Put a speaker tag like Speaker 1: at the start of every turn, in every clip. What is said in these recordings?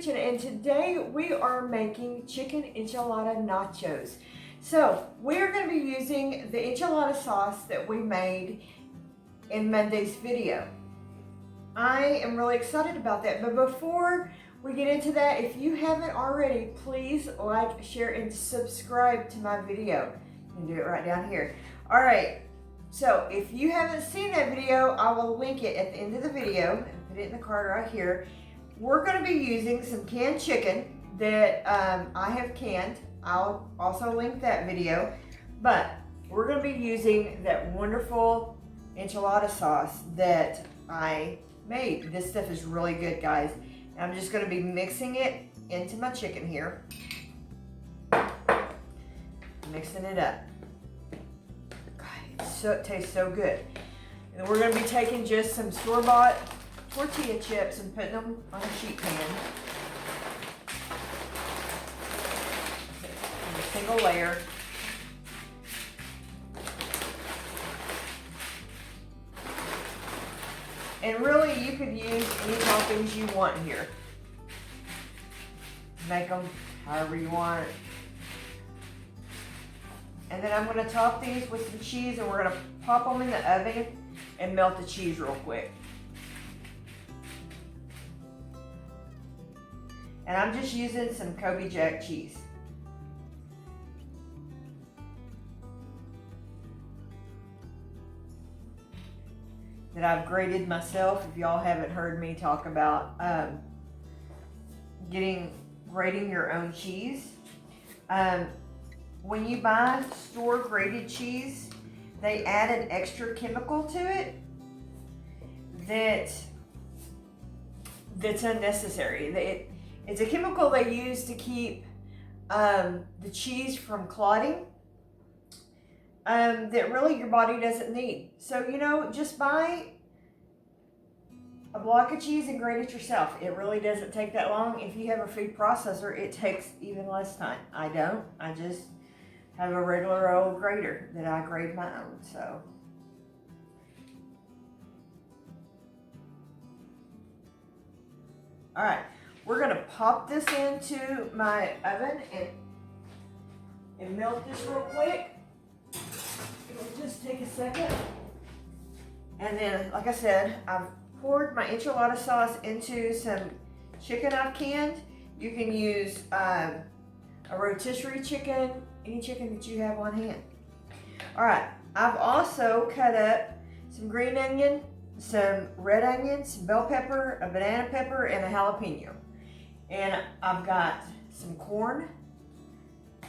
Speaker 1: Kitchen, and today we are making chicken enchilada nachos. So we're going to be using the enchilada sauce that we made in Monday's video. I am really excited about that, but before we get into that, if you haven't already, please like, share, and subscribe to my video. You can do it right down here. All right, so if you haven't seen that video, I will link it at the end of the video and put it in the card right here. We're going to be using some canned chicken that I have canned. I'll also link that video, but we're going to be using that wonderful enchilada sauce that I made. This stuff is really good, guys. And I'm just going to be mixing it into my chicken here. Mixing it up. God, it tastes so good. And then we're going to be taking just some store-bought tortilla chips and putting them on a sheet pan. In a single layer. And really, you could use any toppings you want here. Make them however you want. And then I'm going to top these with some cheese, and we're going to pop them in the oven and melt the cheese real quick. And I'm just using some Kobe Jack cheese. That I've grated myself. If y'all haven't heard me talk about grating your own cheese. When you buy store grated cheese, they add an extra chemical to it that's unnecessary. It's a chemical they use to keep the cheese from clotting. That really your body doesn't need. So, just buy a block of cheese and grate it yourself. It really doesn't take that long. If you have a food processor, it takes even less time. I don't. I just have a regular old grater that I grate my own. So, all right. We're going to pop this into my oven and melt this real quick. It'll just take a second. And then, like I said, I've poured my enchilada sauce into some chicken I've canned. You can use a rotisserie chicken, any chicken that you have on hand. All right, I've also cut up some green onion, some red onion, some bell pepper, a banana pepper, and a jalapeno. And I've got some corn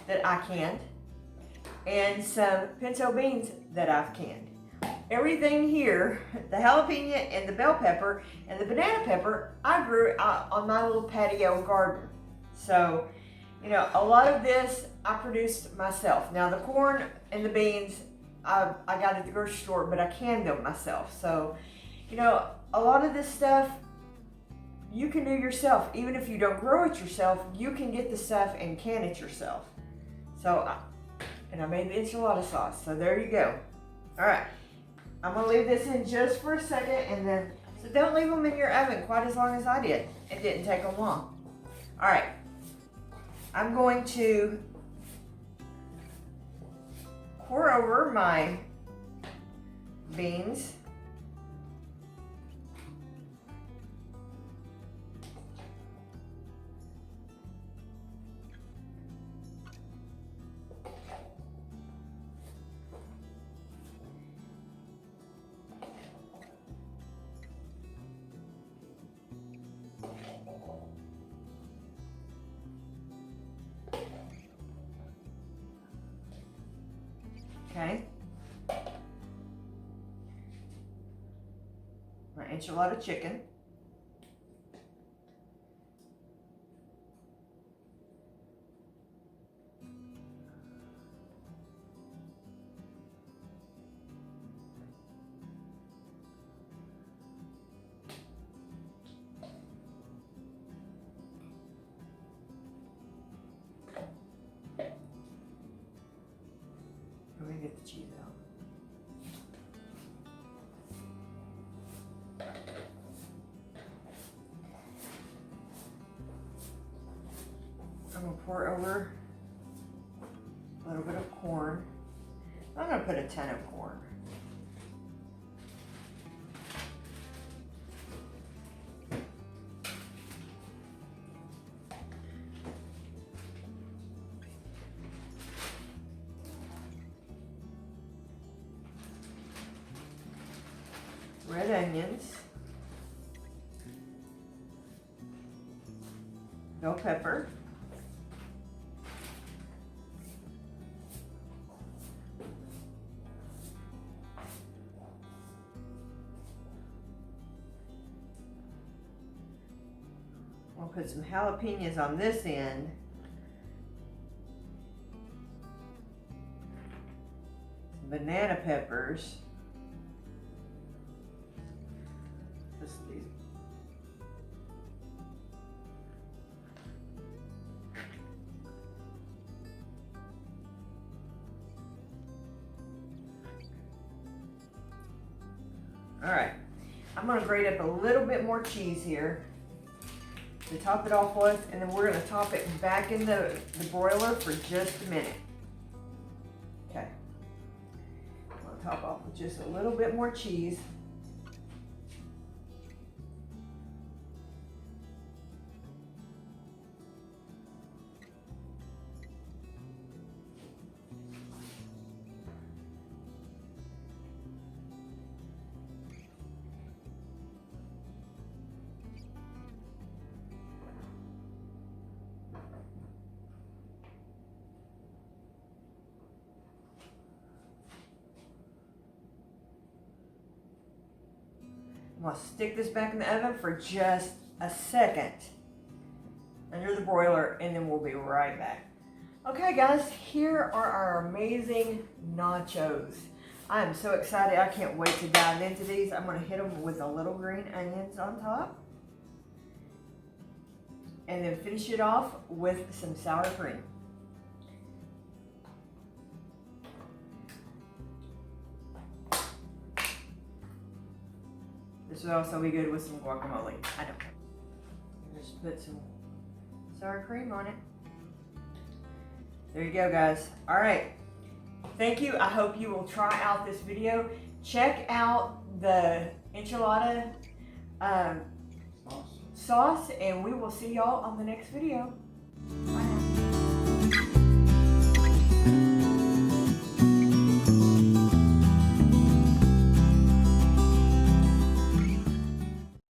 Speaker 1: that I canned, and some pinto beans that I've canned. Everything here, the jalapeno and the bell pepper and the banana pepper, I grew out on my little patio garden. So, a lot of this I produced myself. Now the corn and the beans, I got at the grocery store, but I canned them myself. So, a lot of this stuff you can do yourself. Even if you don't grow it yourself, you can get the stuff and can it yourself. So, and I made the enchilada sauce, so there you go. All right, I'm gonna leave this in just for a second, and then, so don't leave them in your oven quite as long as I did. It didn't take them long. All right, I'm going to pour over my beans. Okay. My enchilada chicken. Let me get the cheese out. pour over a little bit of corn. I'm gonna put a ton of corn. Red onions, bell pepper, I'll put some jalapenos on this end. Some banana peppers. All right, I'm gonna grate up a little bit more cheese here to top it off with, and then we're gonna top it back in the broiler for just a minute. Okay, I'm gonna top off with just a little bit more cheese. I'm gonna stick this back in the oven for just a second under the broiler, and then we'll be right back. Okay guys, here are our amazing nachos. I am so excited, I can't wait to dive into these. I'm gonna hit them with the little green onions on top. And then finish it off with some sour cream. This would also be good with some guacamole. I don't know. Just put some sour cream on it. There you go, guys. All right. Thank you. I hope you will try out this video. Check out the enchilada sauce, and we will see y'all on the next video. Bye.